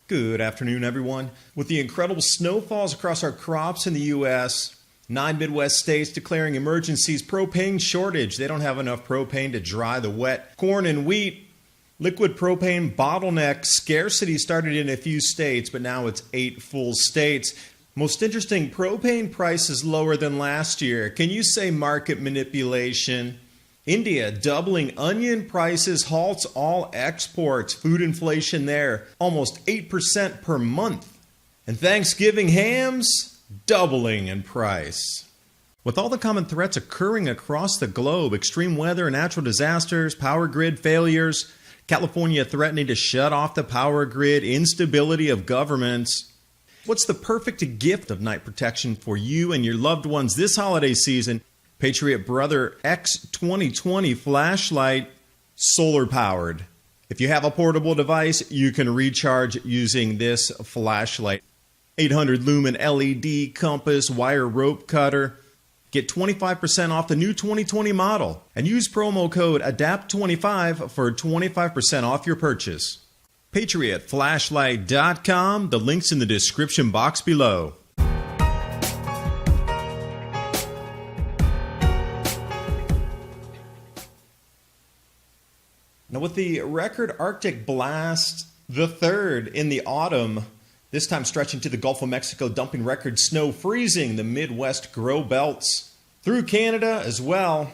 Good afternoon, everyone. With the incredible snowfalls across our crops in the U.S., 9 Midwest states declaring emergencies, propane shortage. They don't have enough propane to dry the wet corn and wheat. Liquid propane bottleneck scarcity started in a few states, but now it's 8 full states. Most interesting, propane prices lower than last year. Can you say market manipulation? India doubling onion prices halts all exports. Food inflation there, almost 8% per month. And Thanksgiving hams doubling in price. With all the common threats occurring across the globe, extreme weather, natural disasters, power grid failures, California threatening to shut off the power grid, instability of governments. What's the perfect gift of night protection for you and your loved ones this holiday season? Patriot Brother X 2020 flashlight, solar powered. If you have a portable device, you can recharge using this flashlight. 800 lumen LED compass wire rope cutter. Get 25% off the new 2020 model and use promo code ADAPT25 for 25% off your purchase. PatriotFlashlight.com. The link's in the description box below. Now, with the record Arctic blast, the third in the autumn, this time stretching to the Gulf of Mexico, dumping record snow, freezing the Midwest grow belts through Canada as well.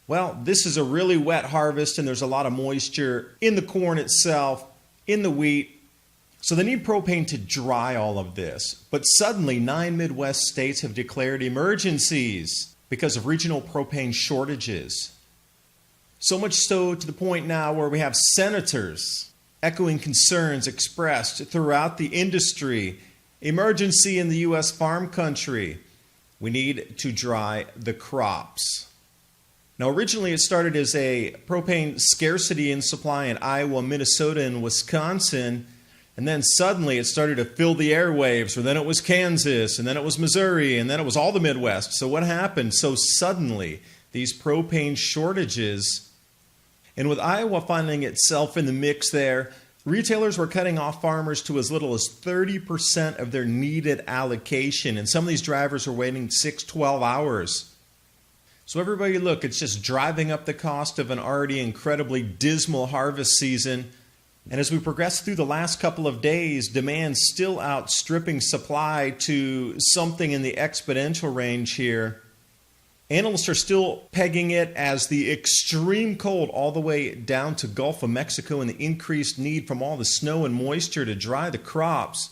Well, this is a really wet harvest, and there's a lot of moisture in the corn itself, in the wheat. So they need propane to dry all of this. But suddenly, 9 Midwest states have declared emergencies because of regional propane shortages. So much so to the point now where we have senators echoing concerns expressed throughout the industry. Emergency in the U.S. farm country. We need to dry the crops. Now, originally it started as a propane scarcity in supply in Iowa, Minnesota, and Wisconsin. And then suddenly it started to fill the airwaves, or then it was Kansas, and then it was Missouri, and then it was all the Midwest. So what happened? So suddenly, these propane shortages. And with Iowa finding itself in the mix there, retailers were cutting off farmers to as little as 30% of their needed allocation. And some of these drivers were waiting 6-12 hours. So everybody, look, it's just driving up the cost of an already incredibly dismal harvest season. And as we progress through the last couple of days, demand still outstripping supply to something in the exponential range here. Analysts are still pegging it as the extreme cold all the way down to Gulf of Mexico and the increased need from all the snow and moisture to dry the crops.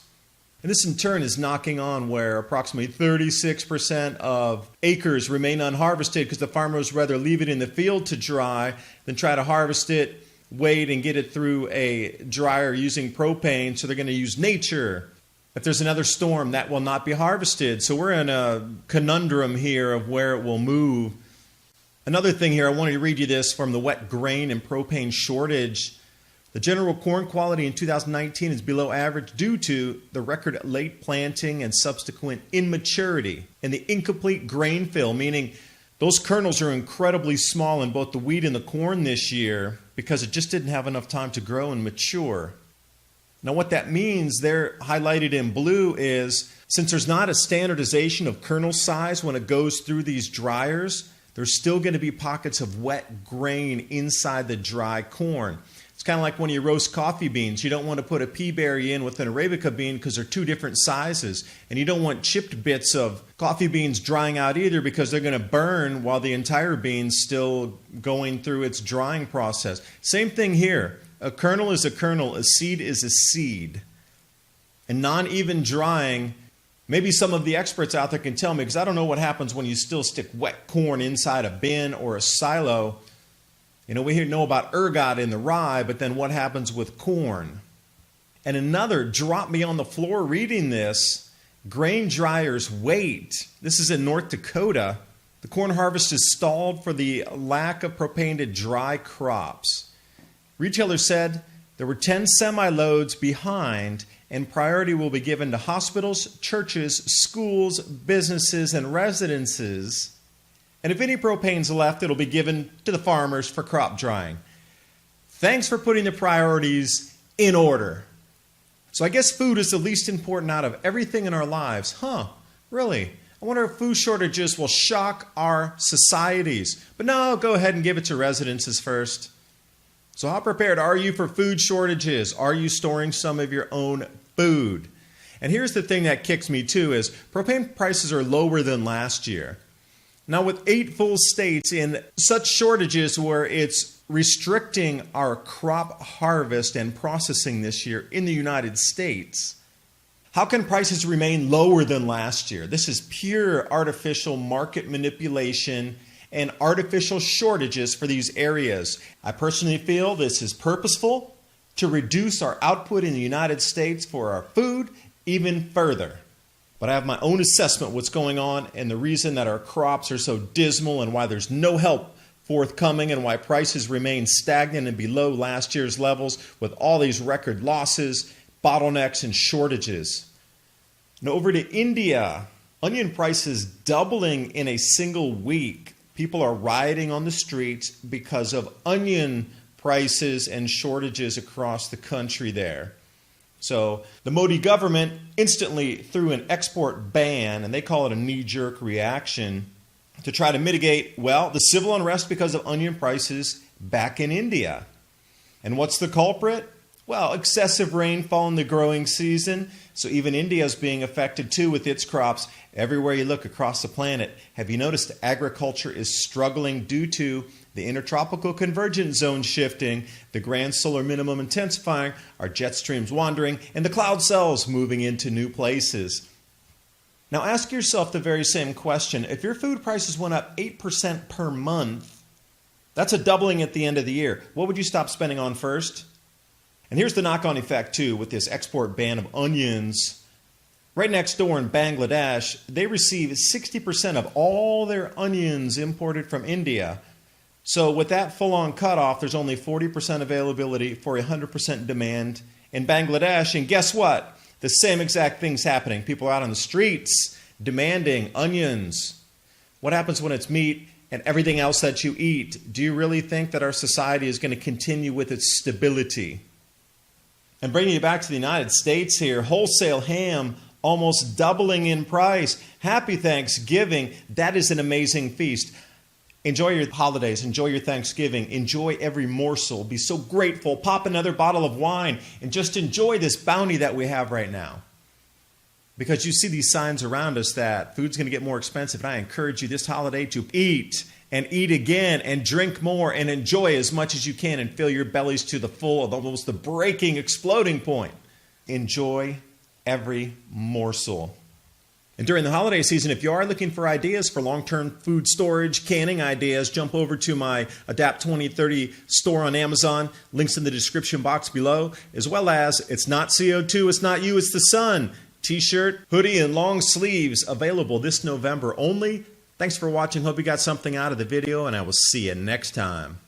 And this in turn is knocking on where approximately 36% of acres remain unharvested because the farmers rather leave it in the field to dry than try to harvest it, wait, and get it through a dryer using propane. So they're going to use nature. If there's another storm, that will not be harvested. So we're in a conundrum here of where it will move. Another thing here, I wanted to read you this from the wet grain and propane shortage. The general corn quality in 2019 is below average due to the record late planting and subsequent immaturity and the incomplete grain fill, meaning those kernels are incredibly small in both the wheat and the corn this year because it just didn't have enough time to grow and mature. Now what that means, there highlighted in blue, is since there's not a standardization of kernel size when it goes through these dryers, there's still going to be pockets of wet grain inside the dry corn. It's kind of like when you roast coffee beans. You don't want to put a pea berry in with an Arabica bean because they're two different sizes. And you don't want chipped bits of coffee beans drying out either because they're going to burn while the entire bean's still going through its drying process. Same thing here. A kernel is a kernel, a seed is a seed. And non-even drying, maybe some of the experts out there can tell me, because I don't know what happens when you still stick wet corn inside a bin or a silo. You know, we know about ergot in the rye, but then what happens with corn? And another dropped me on the floor reading this. Grain dryers wait. This is in North Dakota. The corn harvest is stalled for the lack of propane to dry crops. Retailers said there were 10 semi-loads behind, and priority will be given to hospitals, churches, schools, businesses, and residences. And if any propane's left, it'll be given to the farmers for crop drying. Thanks for putting the priorities in order. So I guess food is the least important out of everything in our lives. Huh, really? I wonder if food shortages will shock our societies. But no, go ahead and give it to residences first. So how prepared are you for food shortages? Are you storing some of your own food? And here's the thing that kicks me too is propane prices are lower than last year. Now with 8 full states in such shortages where it's restricting our crop harvest and processing this year in the United States, how can prices remain lower than last year? This is pure artificial market manipulation and artificial shortages for these areas. I personally feel this is purposeful to reduce our output in the United States for our food even further. But I have my own assessment of what's going on and the reason that our crops are so dismal and why there's no help forthcoming and why prices remain stagnant and below last year's levels with all these record losses, bottlenecks, and shortages. Now over to India, onion prices doubling in a single week. People are rioting on the streets because of onion prices and shortages across the country there. So the Modi government instantly threw an export ban, and they call it a knee-jerk reaction, to try to mitigate, well, the civil unrest because of onion prices back in India. And what's the culprit? Well, excessive rainfall in the growing season. So even India is being affected too with its crops. Everywhere you look across the planet, have you noticed agriculture is struggling due to the intertropical convergence zone shifting, the grand solar minimum intensifying, our jet streams wandering, and the cloud cells moving into new places. Now ask yourself the very same question. If your food prices went up 8% per month, that's a doubling at the end of the year. What would you stop spending on first? And here's the knock-on effect too with this export ban of onions. Right next door in Bangladesh, they receive 60% of all their onions imported from India. So with that full-on cutoff, there's only 40% availability for 100% demand in Bangladesh. And guess what? The same exact thing's happening. People are out on the streets demanding onions. What happens when it's meat and everything else that you eat? Do you really think that our society is going to continue with its stability? And bringing you back to the United States here, wholesale ham almost doubling in price. Happy Thanksgiving. That is an amazing feast. Enjoy your holidays. Enjoy your Thanksgiving. Enjoy every morsel. Be so grateful. Pop another bottle of wine and just enjoy this bounty that we have right now. Because you see these signs around us that food's going to get more expensive. And I encourage you this holiday to eat and eat again and drink more and enjoy as much as you can and fill your bellies to the full of almost the breaking, exploding point. Enjoy every morsel. And during the holiday season, if you are looking for ideas for long-term food storage, canning ideas, jump over to my Adapt 2030 store on Amazon. Links in the description box below, as well as It's Not CO2, It's Not You, It's the Sun t-shirt, hoodie, and long sleeves available this November only. Thanks for watching. Hope you got something out of the video, and I will see you next time.